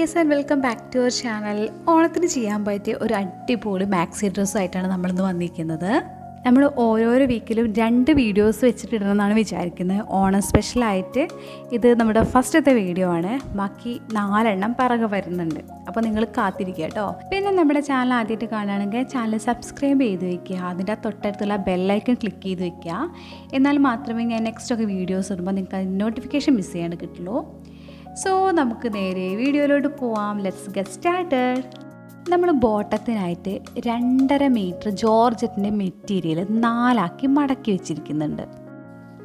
Guys and welcome back to our channel. ഓണത്തിന് ചെയ്യാൻ പറ്റിയ ഒരു അടിപൊളി മാക്സി ഡ്രസ്സായിട്ടാണ് നമ്മളിന്ന് വന്നിരിക്കുന്നത്. നമ്മൾ ഓരോരോ വീക്കിലും 2 വീഡിയോസ് വെച്ചിട്ടിടണമെന്നാണ് വിചാരിക്കുന്നത്. ഓണം സ്പെഷ്യലായിട്ട് ഇത് നമ്മുടെ ഫസ്റ്റത്തെ വീഡിയോ ആണ്. ബാക്കി 4 എണ്ണം പിറകെ വരുന്നുണ്ട്. അപ്പോൾ നിങ്ങൾ കാത്തിരിക്കുക കേട്ടോ. പിന്നെ നമ്മുടെ ചാനൽ ആദ്യമായിട്ട് കാണുകയാണെങ്കിൽ ചാനൽ സബ്സ്ക്രൈബ് ചെയ്ത് വയ്ക്കുക. അതിൻ്റെ തൊട്ടടുത്തുള്ള ബെല്ലൈക്കൺ ക്ലിക്ക് ചെയ്ത് വയ്ക്കുക. എന്നാൽ മാത്രമേ ഞാൻ നെക്സ്റ്റ് ഒക്കെ വീഡിയോസ് ഇടുമ്പോൾ നിങ്ങൾക്ക് അതിന് നോട്ടിഫിക്കേഷൻ മിസ് ചെയ്യാണ്ട് കിട്ടുള്ളൂ. സോ നമുക്ക് നേരെ വീഡിയോയിലോട്ട് പോവാം. Let's get started. നമ്മൾ ബോട്ടത്തിനായിട്ട് 2.5 മീറ്റർ ജോർജറ്റിൻ്റെ മെറ്റീരിയൽ 4 മടക്കി വെച്ചിരിക്കുന്നുണ്ട്.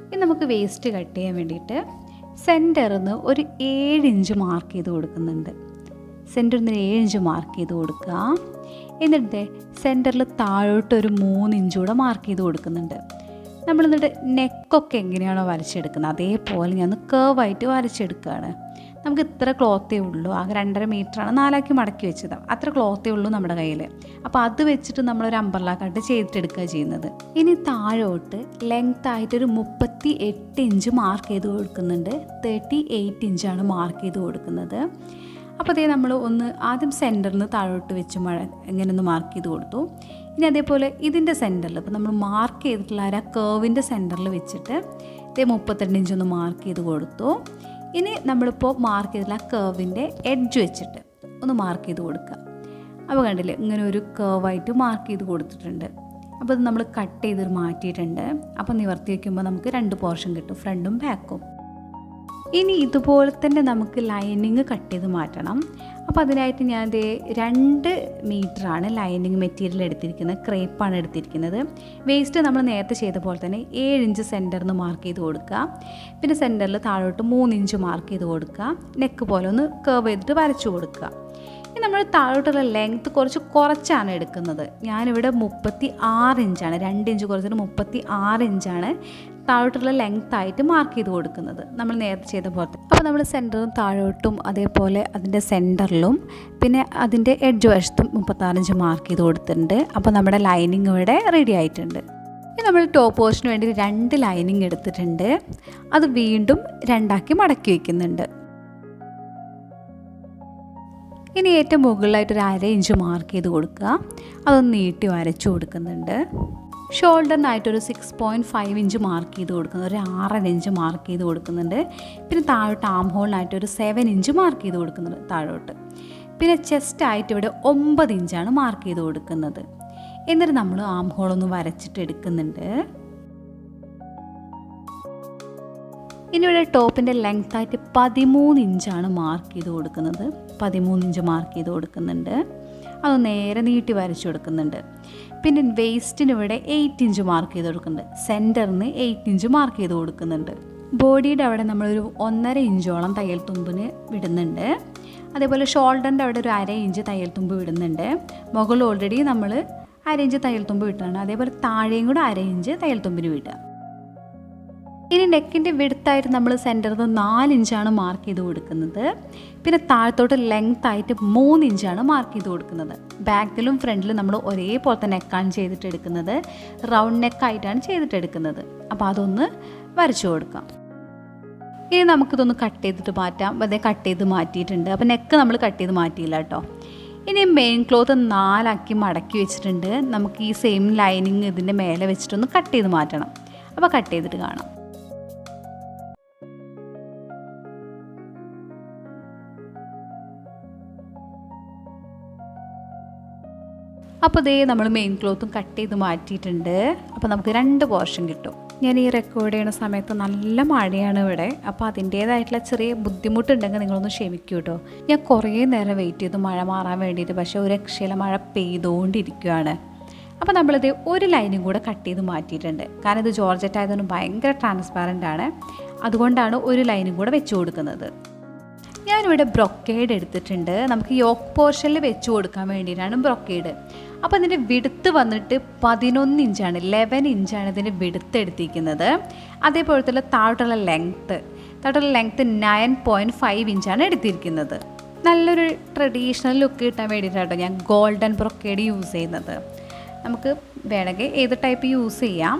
ഇനി നമുക്ക് വേസ്റ്റ് കട്ട് ചെയ്യാൻ വേണ്ടിയിട്ട് സെൻറ്ററിൽ നിന്ന് ഒരു 7 ഇഞ്ച് മാർക്ക് ചെയ്ത് കൊടുക്കുന്നുണ്ട്. സെൻറ്ററിൽ നിന്ന് 7 ഇഞ്ച് മാർക്ക് ചെയ്ത് കൊടുക്കുക. എന്നിട്ട് സെൻറ്ററിൽ താഴോട്ട് ഒരു 3 ഇഞ്ച് കൂടെ മാർക്ക് ചെയ്ത് കൊടുക്കുന്നുണ്ട്. നമ്മളിന്നിട്ട് നെക്കൊക്കെ എങ്ങനെയാണോ വരച്ചെടുക്കുന്നത് അതേപോലെ ഞാൻ കേവായിട്ട് വരച്ചെടുക്കുകയാണ്. നമുക്ക് ഇത്ര ക്ലോത്തേ ഉള്ളൂ. ആകെ 2.5 മീറ്ററാണ് 4 മടക്കി വെച്ചത്. അത്ര ക്ലോത്തേ ഉള്ളൂ നമ്മുടെ കയ്യിൽ. അപ്പോൾ അത് വെച്ചിട്ട് നമ്മളൊരു അമ്പർല കട്ട് ചെയ്തിട്ടെടുക്കുക ചെയ്യുന്നത്. ഇനി താഴോട്ട് ലെങ്ത് ആയിട്ടൊരു 38 ഇഞ്ച് മാർക്ക് ചെയ്ത് കൊടുക്കുന്നുണ്ട്. 38 ഇഞ്ചാണ് മാർക്ക് ചെയ്ത് കൊടുക്കുന്നത്. അപ്പോൾ അതേ നമ്മൾ ആദ്യം സെൻറ്ററിൽ നിന്ന് താഴോട്ട് വെച്ച് ഇങ്ങനെ ഒന്ന് മാർക്ക് ചെയ്ത് കൊടുത്തു. ഇനി അതേപോലെ ഇതിൻ്റെ സെൻറ്ററിൽ ഇപ്പോൾ നമ്മൾ മാർക്ക് ചെയ്തിട്ടുള്ള ആ കേവിൻ്റെ സെൻറ്ററിൽ വെച്ചിട്ട് 32 ഇഞ്ചൊന്ന് മാർക്ക് ചെയ്ത് കൊടുത്തു. ഇനി നമ്മളിപ്പോൾ മാർക്ക് ചെയ്തിട്ടുള്ള ആ കേവിൻ്റെ എഡ്ജ് വെച്ചിട്ട് ഒന്ന് മാർക്ക് ചെയ്ത് കൊടുക്കുക. അപ്പോൾ കണ്ടില്ലേ, ഇങ്ങനെ ഒരു കേവായിട്ട് മാർക്ക് ചെയ്ത് കൊടുത്തിട്ടുണ്ട്. അപ്പോൾ ഇത് നമ്മൾ കട്ട് ചെയ്ത് മാറ്റിയിട്ടുണ്ട്. അപ്പോൾ നിവർത്തി വയ്ക്കുമ്പോൾ നമുക്ക് 2 പോർഷൻ കിട്ടും, ഫ്രണ്ടും ബാക്കും. ഇനി ഇതുപോലെ തന്നെ നമുക്ക് ലൈനിങ് കട്ട് ചെയ്ത് മാറ്റണം. അപ്പോൾ അതിനായിട്ട് ഞാൻ 2 മീറ്ററാണ് ലൈനിങ് മെറ്റീരിയൽ എടുത്തിരിക്കുന്നത്. ക്രേപ്പാണ് എടുത്തിരിക്കുന്നത്. വേസ്റ്റ് നമ്മൾ നേരത്തെ ചെയ്ത പോലെ തന്നെ 7 ഇഞ്ച് സെൻറ്ററിൽ നിന്ന് മാർക്ക് ചെയ്ത് കൊടുക്കുക. പിന്നെ സെൻറ്ററിൽ താഴോട്ട് 3 ഇഞ്ച് മാർക്ക് ചെയ്ത് കൊടുക്കുക. നെക്ക് പോലെ ഒന്ന് കർവ് ചെയ്തിട്ട് വരച്ചു കൊടുക്കുക. ഇനി നമ്മൾ താഴോട്ടുള്ള ലെങ്ത്ത് കുറച്ചാണ് എടുക്കുന്നത്. ഞാനിവിടെ 36 ഇഞ്ചാണ്, 2 ഇഞ്ച് കുറച്ചിട്ട് 36 ഇഞ്ചാണ് താഴോട്ടുള്ള ലെങ്ത് ആയിട്ട് മാർക്ക് ചെയ്ത് കൊടുക്കുന്നത്, നമ്മൾ നേരത്തെ ചെയ്ത പോലെ. അപ്പോൾ നമ്മൾ സെൻറ്ററും താഴോട്ടും അതേപോലെ അതിൻ്റെ സെൻറ്ററിലും പിന്നെ അതിൻ്റെ എഡ്ജ് വശത്തും 36 ഇഞ്ച് മാർക്ക് ചെയ്ത് കൊടുത്തിട്ടുണ്ട്. അപ്പോൾ നമ്മുടെ ലൈനിങ് ഇവിടെ റെഡി ആയിട്ടുണ്ട്. ഇനി നമ്മൾ ടോപ്പ് പോർഷന് വേണ്ടി 2 ലൈനിങ് എടുത്തിട്ടുണ്ട്. അത് വീണ്ടും 2 മടക്കി വയ്ക്കുന്നുണ്ട്. ഇനി ഏറ്റവും മുകളിലായിട്ട് ഒരു 1/2 ഇഞ്ച് മാർക്ക് ചെയ്ത് കൊടുക്കുക. അതൊന്ന് നീട്ടി വരച്ചു കൊടുക്കുന്നുണ്ട്. ഷോൾഡറിനായിട്ടൊരു 6.5 ഇഞ്ച് മാർക്ക് ചെയ്ത് കൊടുക്കുന്നത്, ഒരു 6.5 ഇഞ്ച് മാർക്ക് ചെയ്ത് കൊടുക്കുന്നുണ്ട്. പിന്നെ താഴോട്ട് ആം ഹോളിനായിട്ട് ഒരു 7 ഇഞ്ച് മാർക്ക് ചെയ്ത് കൊടുക്കുന്നുണ്ട് താഴോട്ട്. പിന്നെ ചെസ്റ്റായിട്ട് ഇവിടെ 9 ഇഞ്ചാണ് മാർക്ക് ചെയ്ത് കൊടുക്കുന്നത്. എന്നിട്ട് നമ്മൾ ആം ഹോളൊന്ന് വരച്ചിട്ട് എടുക്കുന്നുണ്ട്. ഇനി ഇവിടെ ടോപ്പിൻ്റെ ലെങ്ത് ആയിട്ട് 13 ഇഞ്ചാണ് മാർക്ക് ചെയ്ത് കൊടുക്കുന്നത്. 13 ഇഞ്ച് മാർക്ക് ചെയ്ത് കൊടുക്കുന്നുണ്ട്. അത് നേരെ നീട്ടി വരച്ചു കൊടുക്കുന്നുണ്ട്. പിന്നെ വേസ്റ്റിന് ഇവിടെ 8 ഇഞ്ച് മാർക്ക് ചെയ്ത് കൊടുക്കുന്നുണ്ട്. സെൻറ്ററിന് 8 ഇഞ്ച് മാർക്ക് ചെയ്ത് കൊടുക്കുന്നുണ്ട്. ബോഡിയുടെ അവിടെ നമ്മളൊരു 1.5 ഇഞ്ചോളം തയ്യൽ തുമ്പിന് വിടുന്നുണ്ട്. അതേപോലെ ഷോൾഡറിൻ്റെ അവിടെ ഒരു 1/2 ഇഞ്ച് തയ്യൽ തുമ്പ് വിടുന്നുണ്ട്. മുകളിൽ ഓൾറെഡി നമ്മൾ 1/2 ഇഞ്ച് തയ്യൽ തുമ്പ് വിട്ടാണ്. അതേപോലെ താഴെയും കൂടെ 1/2 ഇഞ്ച് തയ്യൽ തുമ്പിന് വിടുക. ഇനി നെക്കിൻ്റെ വിടുത്തായിട്ട് നമ്മൾ സെൻറ്ററിൽ നിന്ന് 4 ഇഞ്ചാണ് മാർക്ക് ചെയ്ത് കൊടുക്കുന്നത്. പിന്നെ താഴത്തോട്ട് ലെങ്ത് ആയിട്ട് 3 ഇഞ്ചാണ് മാർക്ക് ചെയ്ത് കൊടുക്കുന്നത്. ബാക്കിലും ഫ്രണ്ടിലും നമ്മൾ ഒരേപോലത്തെ നെക്കാണ് ചെയ്തിട്ടെടുക്കുന്നത്. റൗണ്ട് നെക്കായിട്ടാണ് ചെയ്തിട്ടെടുക്കുന്നത്. അപ്പോൾ അതൊന്ന് വരച്ചു കൊടുക്കാം. ഇനി നമുക്കിതൊന്ന് കട്ട് ചെയ്തിട്ട് മാറ്റാം. അതേ കട്ട് ചെയ്ത് മാറ്റിയിട്ടുണ്ട്. അപ്പോൾ നെക്ക് നമ്മൾ കട്ട് ചെയ്ത് മാറ്റിയില്ല കേട്ടോ. ഇനി മെയിൻ ക്ലോത്ത് 4 മടക്കി വെച്ചിട്ടുണ്ട്. നമുക്ക് ഈ സെയിം ലൈനിങ് ഇതിൻ്റെ മേലെ വെച്ചിട്ടൊന്ന് കട്ട് ചെയ്ത് മാറ്റണം. അപ്പോൾ കട്ട് ചെയ്തിട്ട് കാണാം. അപ്പോൾ നമ്മൾ മെയിൻ ക്ലോത്തും കട്ട് ചെയ്ത് മാറ്റിയിട്ടുണ്ട്. അപ്പോൾ നമുക്ക് 2 പോർഷൻ കിട്ടും. ഞാൻ ഈ റെക്കോർഡ് ചെയ്യുന്ന സമയത്ത് നല്ല മഴയാണ് ഇവിടെ. അപ്പോൾ അതിൻ്റേതായിട്ടുള്ള ചെറിയ ബുദ്ധിമുട്ടുണ്ടെങ്കിൽ നിങ്ങളൊന്ന് ക്ഷമിക്കൂ കേട്ടോ. ഞാൻ കുറേ നേരം വെയിറ്റ് ചെയ്തു മഴ മാറാൻ വേണ്ടിയിട്ട്. പക്ഷേ ഒരു രക്ഷയില്ല, മഴ പെയ്തുകൊണ്ടിരിക്കുകയാണ്. അപ്പോൾ നമ്മളിത് ഒരു ലൈനും കൂടെ കട്ട് ചെയ്ത് മാറ്റിയിട്ടുണ്ട്. കാരണം ഇത് ജോർജറ്റ് ആയതുകൊണ്ട് ഭയങ്കര ട്രാൻസ്പാരൻ്റ് ആണ്. അതുകൊണ്ടാണ് ഒരു ലൈനും കൂടെ വെച്ച് കൊടുക്കുന്നത്. ഞാനിവിടെ ബ്രൊക്കേഡ് എടുത്തിട്ടുണ്ട്. നമുക്ക് യോക്ക് പോർഷനിൽ വെച്ച് കൊടുക്കാൻ വേണ്ടിയിട്ടാണ് ബ്രൊക്കേഡ്. അപ്പോൾ അതിൻ്റെ വിടുത്ത് വന്നിട്ട് 11 ഇഞ്ചാണ്, 11 ഇഞ്ചാണ് ഇതിൻ്റെ വിടുത്ത് എടുത്തിരിക്കുന്നത്. അതേപോലെ തന്നെ താഴോട്ടുള്ള ലെങ്ത്ത് 9.5 ഇഞ്ചാണ് എടുത്തിരിക്കുന്നത്. നല്ലൊരു ട്രഡീഷണൽ ലുക്ക് കിട്ടാൻ വേണ്ടിയിട്ടാണ് ഞാൻ ഗോൾഡൻ ബ്രൊക്കേഡ് യൂസ് ചെയ്യുന്നത്. നമുക്ക് വേണമെങ്കിൽ ഏത് ടൈപ്പ് യൂസ് ചെയ്യാം.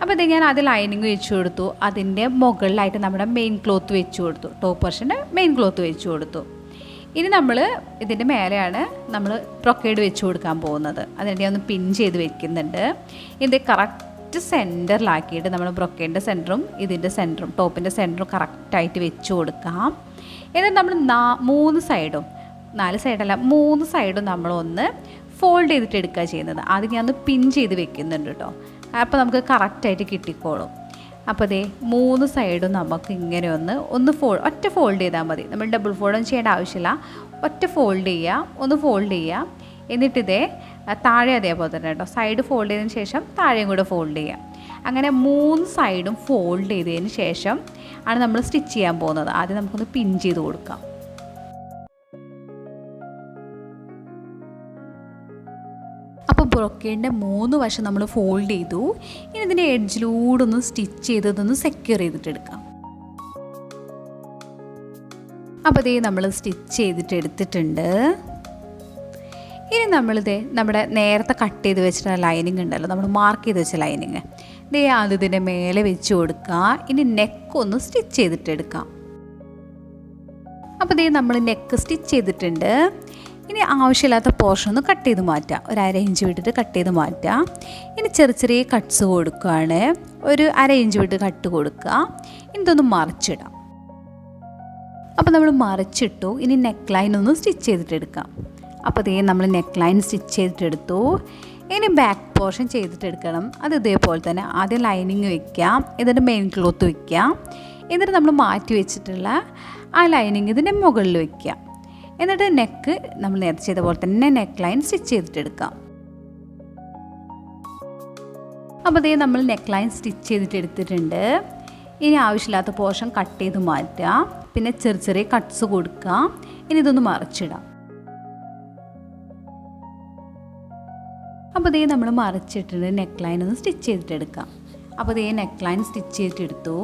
അപ്പോൾ ഇത് ഞാൻ ആദ്യം ലൈനിങ് വെച്ച് കൊടുത്തു. അതിൻ്റെ മുകളിലായിട്ട് നമ്മുടെ മെയിൻ ക്ലോത്ത് വെച്ച് കൊടുത്തു. ടോപ്പ് പോർഷൻ്റെ മെയിൻ ക്ലോത്ത് വെച്ച് കൊടുത്തു. ഇനി നമ്മൾ ഇതിൻ്റെ മേലെയാണ് നമ്മൾ ബ്രൊക്കേഡ് വെച്ച് കൊടുക്കാൻ പോകുന്നത്. അതിനെ ഒന്ന് പിൻ ചെയ്ത് വെക്കുന്നുണ്ട്. ഇത് കറക്റ്റ് സെൻറ്ററിലാക്കിയിട്ട് നമ്മൾ ബ്രൊക്കേഡിൻ്റെ സെൻറ്ററും ഇതിൻ്റെ സെൻറ്ററും ടോപ്പിൻ്റെ സെൻറ്ററും കറക്റ്റായിട്ട് വെച്ച് കൊടുക്കാം. എന്നിട്ട് നമ്മൾ 3 സൈഡും 4 സൈഡല്ല 3 സൈഡും നമ്മളൊന്ന് ഫോൾഡ് ചെയ്തിട്ട് എടുക്കുക ചെയ്യുന്നത്. ആദ്യം ഞാൻ ഒന്ന് പിൻ ചെയ്ത് വെക്കുന്നുണ്ട് കേട്ടോ. അപ്പോൾ നമുക്ക് കറക്റ്റായിട്ട് കിട്ടിക്കോളും. അപ്പോൾ ദേ 3 സൈഡും നമുക്ക് ഇങ്ങനെ ഒന്ന് ഒറ്റ ഫോൾഡ് ചെയ്താൽ മതി. നമ്മൾ ഡബിൾ ഫോൾഡൊന്നും ചെയ്യേണ്ട ആവശ്യമില്ല. ഒറ്റ ഫോൾഡ് ചെയ്യുക, ഒന്ന് ഫോൾഡ് ചെയ്യുക. എന്നിട്ടിതേ താഴെ അതേപോലെ തന്നെ കേട്ടോ, സൈഡ് ഫോൾഡ് ചെയ്തതിന് ശേഷം താഴെയും കൂടെ ഫോൾഡ് ചെയ്യുക. അങ്ങനെ 3 സൈഡും ഫോൾഡ് ചെയ്തതിന് ശേഷം ആണ് നമ്മൾ സ്റ്റിച്ച് ചെയ്യാൻ പോകുന്നത്. ആദ്യം നമുക്കൊന്ന് പിൻ ചെയ്ത് കൊടുക്കാം. അപ്പോൾ ബ്രൊക്കേഡിൻ്റെ 3 വശം നമ്മൾ ഫോൾഡ് ചെയ്തു. ഇനി ഇതിൻ്റെ എഡ്ജിലൂടെ ഒന്ന് സ്റ്റിച്ച് ചെയ്തതൊന്ന് സെക്യൂർ ചെയ്തിട്ടെടുക്കാം. അപ്പോൾ ഇതേ നമ്മൾ സ്റ്റിച്ച് ചെയ്തിട്ട് എടുത്തിട്ടുണ്ട്. ഇനി നമ്മുടെ നേരത്തെ കട്ട് ചെയ്ത് വെച്ചിട്ടുള്ള ലൈനിങ് ഉണ്ടല്ലോ, നമ്മൾ മാർക്ക് ചെയ്ത് വെച്ച ലൈനിങ്, ഇതേ അത് ഇതിൻ്റെ മേലെ വെച്ച് കൊടുക്കുക. ഇനി നെക്കൊന്ന് സ്റ്റിച്ച് ചെയ്തിട്ടെടുക്കാം. അപ്പോൾ ഇതേ നമ്മൾ നെക്ക് സ്റ്റിച്ച് ചെയ്തിട്ടുണ്ട്. ഇനി ആവശ്യമില്ലാത്ത പോർഷൻ ഒന്ന് കട്ട് ചെയ്ത് മാറ്റാം. ഒരു 1/2 ഇഞ്ച് വിട്ടിട്ട് കട്ട് ചെയ്ത് മാറ്റാം. ഇനി ചെറിയ കട്ട്സ് കൊടുക്കുകയാണ്. ഒരു 1/2 ഇഞ്ച് വിട്ട് കട്ട് കൊടുക്കുക. ഇനി ഇതൊന്ന് മറിച്ചിടാം. അപ്പോൾ നമ്മൾ മറിച്ചിട്ടു. ഇനി നെക്ക് ലൈൻ ഒന്ന് സ്റ്റിച്ച് ചെയ്തിട്ടെടുക്കാം. അപ്പോൾ ഇതേ നമ്മൾ നെക്ക് ലൈൻ സ്റ്റിച്ച് ചെയ്തിട്ടെടുത്തു. ഇനി ബാക്ക് പോർഷൻ ചെയ്തിട്ടെടുക്കണം. അത് ഇതേപോലെ തന്നെ ആദ്യം ലൈനിങ് വയ്ക്കാം, എന്നിട്ട് മെയിൻ ക്ലോത്ത് വയ്ക്കാം. എന്നിട്ട് നമ്മൾ മാറ്റി വെച്ചിട്ടുള്ള ആ ലൈനിങ് ഇതിൻ്റെ മുകളിൽ വയ്ക്കാം. എന്നിട്ട് നെക്ക് നമ്മൾ നേരത്തെ ചെയ്ത പോലെ തന്നെ നെക്ക് ലൈൻ സ്റ്റിച്ച് ചെയ്തിട്ടെടുക്കാം. അപ്പോൾ ഇതേ നമ്മൾ നെക്ക് ലൈൻ സ്റ്റിച്ച് ചെയ്തിട്ട് എടുത്തിട്ടുണ്ട്. ഇനി ആവശ്യമില്ലാത്ത പോർഷൻ കട്ട് ചെയ്ത് മാറ്റാം. പിന്നെ ചെറിയ കട്ട്സ് കൊടുക്കുക. ഇനി ഇതൊന്ന് മറിച്ചിടാം. അപ്പോൾ ഇതേ നമ്മൾ മറിച്ചിട്ടുണ്ട്. നെക്ക് ലൈൻ ഒന്ന് സ്റ്റിച്ച് ചെയ്തിട്ടെടുക്കാം. അപ്പോൾ ഇതേ നെക്ക് ലൈൻ സ്റ്റിച്ച് ചെയ്തിട്ടെടുത്തു.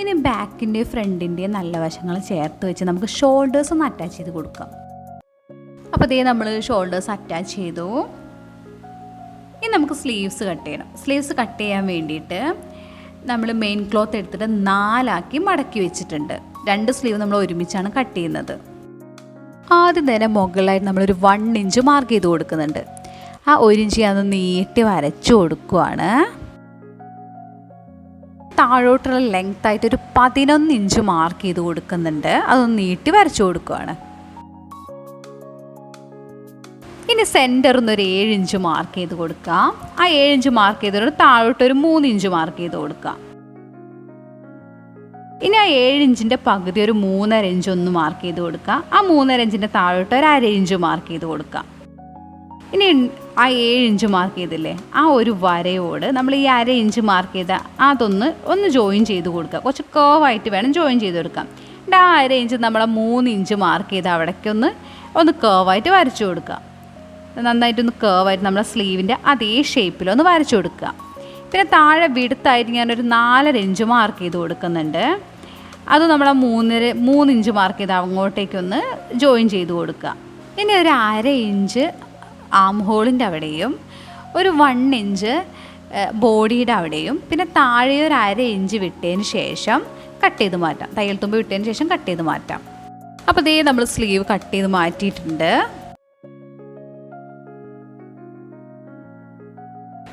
ഇനി ബാക്കിൻ്റെയും ഫ്രണ്ടിൻ്റെയും നല്ല വശങ്ങൾ ചേർത്ത് വെച്ച് നമുക്ക് ഷോൾഡേഴ്സ് ഒന്ന് അറ്റാച്ച് ചെയ്ത് കൊടുക്കാം. അപ്പോൾ ഇതേ നമ്മൾ ഷോൾഡേഴ്സ് അറ്റാച്ച് ചെയ്തു. ഇനി നമുക്ക് സ്ലീവ്സ് കട്ട് ചെയ്യണം. സ്ലീവ്സ് കട്ട് ചെയ്യാൻ വേണ്ടിയിട്ട് നമ്മൾ മെയിൻ ക്ലോത്ത് എടുത്തിട്ട് 4 ആക്കി മടക്കി വെച്ചിട്ടുണ്ട്. 2 സ്ലീവ് നമ്മൾ ഒരുമിച്ചാണ് കട്ട് ചെയ്യുന്നത്. ആദ്യം തന്നെ മുകളിലായിട്ട് നമ്മളൊരു 1 ഇഞ്ച് മാർക്ക് ചെയ്ത് കൊടുക്കുന്നുണ്ട്. ആ 1 ഇഞ്ച് ഞാൻ നീട്ടി വരച്ചു കൊടുക്കുവാണ്. താഴോട്ടുള്ള ലെങ്ത് ആയിട്ട് ഒരു 11 ഇഞ്ച് മാർക്ക് ചെയ്ത് കൊടുക്കുന്നുണ്ട്. അതൊന്ന് നീട്ടി വരച്ചു കൊടുക്കുവാണ്. ഇനി സെൻറ്ററിൽ ഒരു 7 ഇഞ്ച് മാർക്ക് ചെയ്ത് കൊടുക്കാം. ആ 7 ഇഞ്ച് മാർക്ക് ചെയ്തോട് താഴോട്ടൊരു 3 ഇഞ്ച് മാർക്ക് ചെയ്ത് കൊടുക്കാം. ഇനി ആ 7 ഇഞ്ചിൻ്റെ പകുതി ഒരു 3.5 ഇഞ്ച് ഒന്ന് മാർക്ക് ചെയ്ത് കൊടുക്കാം. ആ 3.5 ഇഞ്ചിൻ്റെ താഴോട്ട് ഒരു 1/2 ഇഞ്ച് മാർക്ക് ചെയ്ത് കൊടുക്കാം. ഇനി ആ 7 ഇഞ്ച് മാർക്ക് ചെയ്തില്ലേ, ആ ഒരു വരയോട് നമ്മൾ ഈ 1/2 ഇഞ്ച് മാർക്ക് ചെയ്ത അതൊന്ന് ജോയിൻ ചെയ്ത് കൊടുക്കുക. കുറച്ച് കേവായിട്ട് വേണം ജോയിൻ ചെയ്ത് കൊടുക്കാം. എന്നിട്ട് ആ 1/2 ഇഞ്ച് നമ്മൾ 3 ഇഞ്ച് മാർക്ക് ചെയ്ത് അവിടേക്കൊന്ന് കേവായിട്ട് വരച്ചു കൊടുക്കുക. നന്നായിട്ടൊന്ന് കേവായിട്ട് നമ്മളെ സ്ലീവിൻ്റെ അതേ ഷേപ്പിലൊന്ന് വരച്ചു കൊടുക്കുക. പിന്നെ താഴെ വിടുത്തായിട്ട് ഞാനൊരു 4.5 ഇഞ്ച് മാർക്ക് ചെയ്ത് കൊടുക്കുന്നുണ്ട്. അത് നമ്മൾ 3 ഇഞ്ച് മാർക്ക് ചെയ്ത് അങ്ങോട്ടേക്കൊന്ന് ജോയിൻ ചെയ്ത് കൊടുക്കുക. ഇനി ഒരു 1/2 ഇഞ്ച് ആം ഹോളിൻ്റെ അവിടെയും ഒരു 1 ഇഞ്ച് ബോഡിയുടെ അവിടെയും പിന്നെ താഴെ ഒരു 1/2 ഇഞ്ച് വിട്ടതിന് ശേഷം കട്ട് ചെയ്ത് മാറ്റാം. തയ്യൽ തുമ്പ് വിട്ടതിന് ശേഷം കട്ട് ചെയ്ത് മാറ്റാം. അപ്പോൾ ഇതേ നമ്മൾ സ്ലീവ് കട്ട് ചെയ്ത് മാറ്റിയിട്ടുണ്ട്.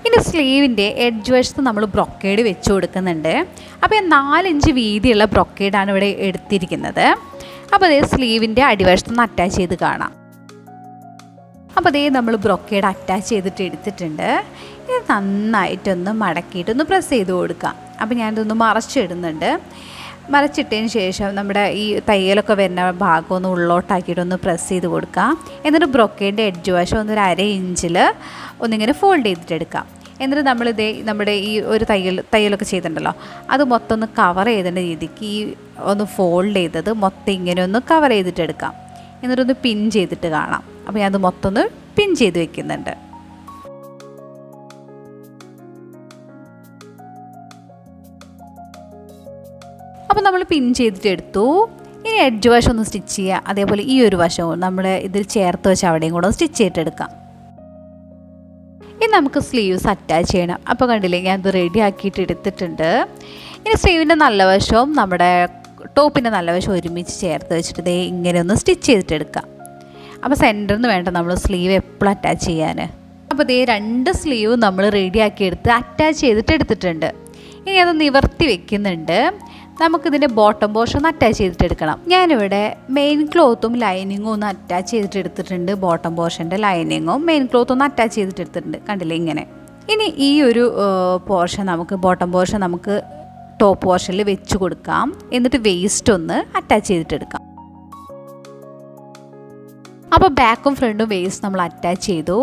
ഇനി സ്ലീവിൻ്റെ എഡ്ജ് വശത്ത് നമ്മൾ ബ്രൊക്കേഡ് വെച്ച് കൊടുക്കുന്നുണ്ട്. അപ്പോൾ 4 ഇഞ്ച് വീതിയുള്ള ബ്രൊക്കേഡാണ് ഇവിടെ എടുത്തിരിക്കുന്നത്. അപ്പോൾ അതേ സ്ലീവിൻ്റെ അടിവശത്ത് നിന്ന് അറ്റാച്ച് ചെയ്ത് കാണാം. അപ്പോൾ അതേ നമ്മൾ ബ്രൊക്കേഡ് അറ്റാച്ച് ചെയ്തിട്ട് എടുത്തിട്ടുണ്ട്. ഇത് നന്നായിട്ടൊന്ന് മടക്കിയിട്ടൊന്ന് പ്രസ് ചെയ്ത് കൊടുക്കാം. അപ്പോൾ ഞാനിതൊന്ന് മറച്ചിടുന്നുണ്ട്. മറച്ചിട്ടതിന് ശേഷം നമ്മുടെ ഈ തയ്യലൊക്കെ വരുന്ന ഭാഗം ഒന്ന് ഉള്ളോട്ടാക്കിയിട്ടൊന്ന് പ്രസ് ചെയ്ത് കൊടുക്കാം. എന്നിട്ട് ബ്രൊക്കേഡിൻ്റെ എഡ്ജ് വശം ഒരു 1/2 ഇഞ്ചിൽ ഒന്നിങ്ങനെ ഫോൾഡ് ചെയ്തിട്ടെടുക്കാം. എന്നിട്ട് നമ്മുടെ ഈ ഒരു തയ്യലൊക്കെ ചെയ്തിട്ടുണ്ടല്ലോ, അത് മൊത്തം ഒന്ന് കവർ ചെയ്തേണ്ട രീതിക്ക് ഈ ഒന്ന് ഫോൾഡ് ചെയ്തത് മൊത്തം ഇങ്ങനെ ഒന്ന് കവർ ചെയ്തിട്ടെടുക്കാം. എന്നിട്ടൊന്ന് പിൻ ചെയ്തിട്ട് കാണാം. അപ്പോൾ ഞാനത് മൊത്തം ഒന്ന് പിൻ ചെയ്ത് വെക്കുന്നുണ്ട്. അപ്പോൾ നമ്മൾ പിൻ ചെയ്തിട്ട് എടുത്തു. ഇനി എഡ്ജ് വശം ഒന്ന് സ്റ്റിച്ച് ചെയ്യുക. അതേപോലെ ഈ ഒരു വശവും നമ്മൾ ഇതിൽ ചേർത്ത് വെച്ച് അവിടെയും കൂടെ സ്റ്റിച്ച് ചെയ്തിട്ടെടുക്കാം. ഇനി നമുക്ക് സ്ലീവ്സ് അറ്റാച്ച് ചെയ്യണം. അപ്പോൾ കണ്ടില്ലേ, ഞാനത് റെഡി ആക്കിയിട്ട് എടുത്തിട്ടുണ്ട്. ഇനി സ്ലീവിൻ്റെ നല്ല വശവും നമ്മുടെ ടോപ്പിൻ്റെ നല്ല വശം ഒരുമിച്ച് ചേർത്ത് വെച്ചിട്ട് ഇങ്ങനെ ഒന്ന് സ്റ്റിച്ച് ചെയ്തിട്ടെടുക്കാം. അപ്പോൾ സെൻറ്ററിൽ നിന്ന് വേണ്ട നമ്മൾ സ്ലീവ് എപ്പോഴും അറ്റാച്ച് ചെയ്യാൻ. അപ്പോൾ ഇതേ 2 സ്ലീവും നമ്മൾ റെഡിയാക്കി എടുത്ത് അറ്റാച്ച് ചെയ്തിട്ട് എടുത്തിട്ടുണ്ട്. ഇനി അത് നിവർത്തി വെക്കുന്നുണ്ട്. നമുക്കിതിൻ്റെ ബോട്ടം പോർഷൻ ഒന്ന് അറ്റാച്ച് ചെയ്തിട്ട് എടുക്കണം. ഞാനിവിടെ മെയിൻ ക്ലോത്തും ലൈനിങ്ങും ഒന്ന് അറ്റാച്ച് ചെയ്തിട്ട് എടുത്തിട്ടുണ്ട്. ബോട്ടം പോർഷൻ്റെ ലൈനിങ്ങും മെയിൻ ക്ലോത്തും ഒന്ന് അറ്റാച്ച് ചെയ്തിട്ട് എടുത്തിട്ടുണ്ട്. കണ്ടില്ലേ ഇങ്ങനെ. ഇനി ഈ ഒരു പോർഷൻ നമുക്ക് ബോട്ടം പോർഷൻ നമുക്ക് ടോപ്പ് പോർഷനിൽ വെച്ച് കൊടുക്കാം. എന്നിട്ട് വേസ്റ്റ് ഒന്ന് അറ്റാച്ച് ചെയ്തിട്ട് എടുക്കാം. അപ്പോൾ ബാക്കും ഫ്രണ്ടും വേസ്റ്റ് നമ്മൾ അറ്റാച്ച് ചെയ്തു.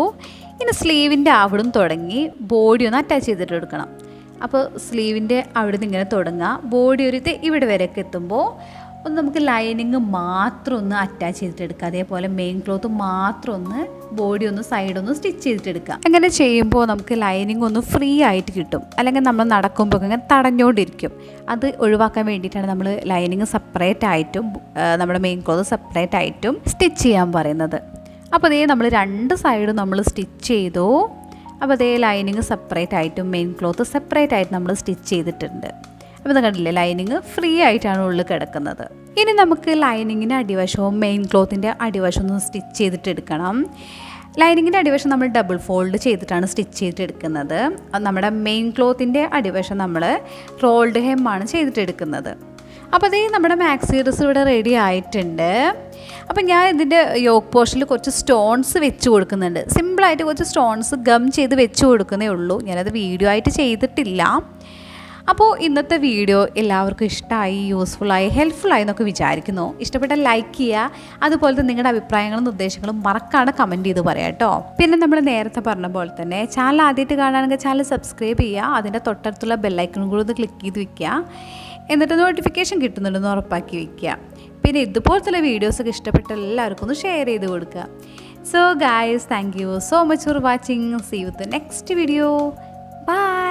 ഇനി സ്ലീവിൻ്റെ അവിടും തുടങ്ങി ബോഡി ഒന്ന് അറ്റാച്ച് ചെയ്തിട്ട് എടുക്കണം. അപ്പോൾ സ്ലീവിൻ്റെ അവിടെ നിന്ന് ഇങ്ങനെ തുടങ്ങുക. ബോഡി ഒരു ഇവിടെ വരെയൊക്കെ എത്തുമ്പോൾ ഒന്ന് നമുക്ക് ലൈനിങ് മാത്രം ഒന്ന് അറ്റാച്ച് ചെയ്തിട്ടെടുക്കുക. അതേപോലെ മെയിൻ ക്ലോത്ത് മാത്രം ഒന്ന് ബോഡി ഒന്ന് സൈഡൊന്ന് സ്റ്റിച്ച് ചെയ്തിട്ടെടുക്കുക. അങ്ങനെ ചെയ്യുമ്പോൾ നമുക്ക് ലൈനിങ് ഒന്ന് ഫ്രീ ആയിട്ട് കിട്ടും. അല്ലെങ്കിൽ നമ്മൾ നടക്കുമ്പോൾ ഇങ്ങനെ തടഞ്ഞുകൊണ്ടിരിക്കും. അത് ഒഴിവാക്കാൻ വേണ്ടിയിട്ടാണ് നമ്മൾ ലൈനിങ് സെപ്പറേറ്റ് ആയിട്ടും നമ്മുടെ മെയിൻ ക്ലോത്ത് സെപ്പറേറ്റ് ആയിട്ടും സ്റ്റിച്ച് ചെയ്യാൻ പറയുന്നത്. അപ്പോൾ അതേ നമ്മൾ 2 സൈഡും നമ്മൾ സ്റ്റിച്ച് ചെയ്തു. അപ്പോൾ അതേ ലൈനിങ് സെപ്പറേറ്റ് ആയിട്ടും മെയിൻ ക്ലോത്ത് സെപ്പറേറ്റ് ആയിട്ട് നമ്മൾ സ്റ്റിച്ച് ചെയ്തിട്ടുണ്ട്. അപ്പോൾ ഇത് കണ്ടില്ലേ, ലൈനിങ് ഫ്രീ ആയിട്ടാണ് ഉള്ളിൽ കിടക്കുന്നത്. ഇനി നമുക്ക് ലൈനിങ്ങിൻ്റെ അടിവശവും മെയിൻ ക്ലോത്തിൻ്റെ അടിവശവും ഒന്ന് സ്റ്റിച്ച് ചെയ്തിട്ട് എടുക്കണം. ലൈനിങ്ങിൻ്റെ അടിവശം നമ്മൾ ഡബിൾ ഫോൾഡ് ചെയ്തിട്ടാണ് സ്റ്റിച്ച് ചെയ്തിട്ട് എടുക്കുന്നത്. നമ്മുടെ മെയിൻ ക്ലോത്തിൻ്റെ അടിവശം നമ്മൾ റോൾഡ് ഹെമ്മാണ് ചെയ്തിട്ടെടുക്കുന്നത്. അപ്പോൾ അതേ നമ്മുടെ മാക്സി ഡ്രസ്സ് ഇവിടെ റെഡി ആയിട്ടുണ്ട്. അപ്പം ഞാൻ ഇതിൻ്റെ യോക്ക് പോർഷനിൽ കുറച്ച് സ്റ്റോൺസ് വെച്ച് കൊടുക്കുന്നുണ്ട്. സിമ്പിളായിട്ട് കുറച്ച് സ്റ്റോൺസ് ഗം ചെയ്ത് വെച്ച് കൊടുക്കുന്നേ ഉള്ളൂ. ഞാനത് വീഡിയോ ആയിട്ട് ചെയ്തിട്ടില്ല. അപ്പോൾ ഇന്നത്തെ വീഡിയോ എല്ലാവർക്കും ഇഷ്ടമായി, യൂസ്ഫുള്ളായി, ഹെൽപ്ഫുള്ളായി എന്നൊക്കെ വിചാരിക്കുന്നു. ഇഷ്ടപ്പെട്ട ലൈക്ക് ചെയ്യുക. അതുപോലെ നിങ്ങളുടെ അഭിപ്രായങ്ങളും നിർദ്ദേശങ്ങളും മറക്കാതെ കമൻറ്റ് ചെയ്ത് പറയാം കേട്ടോ. പിന്നെ നമ്മൾ നേരത്തെ പറഞ്ഞ പോലെ തന്നെ ചാനൽ ആദ്യമായിട്ട് കാണുകയാണെങ്കിൽ ചാനൽ സബ്സ്ക്രൈബ് ചെയ്യുക. അതിൻ്റെ തൊട്ടടുത്തുള്ള ബെല്ലൈക്കണും കൂടി ഒന്ന് ക്ലിക്ക് ചെയ്ത് വെക്കുക. എന്നിട്ട് നോട്ടിഫിക്കേഷൻ കിട്ടുന്നുണ്ടെന്ന് ഉറപ്പാക്കി വയ്ക്കുക. പിന്നെ ഇതുപോലത്തെ വീഡിയോസൊക്കെ ഇഷ്ടപ്പെട്ട എല്ലാവർക്കും ഒന്ന് ഷെയർ ചെയ്ത് കൊടുക്കുക. So guys, thank you so much for watching. See you with next video. By.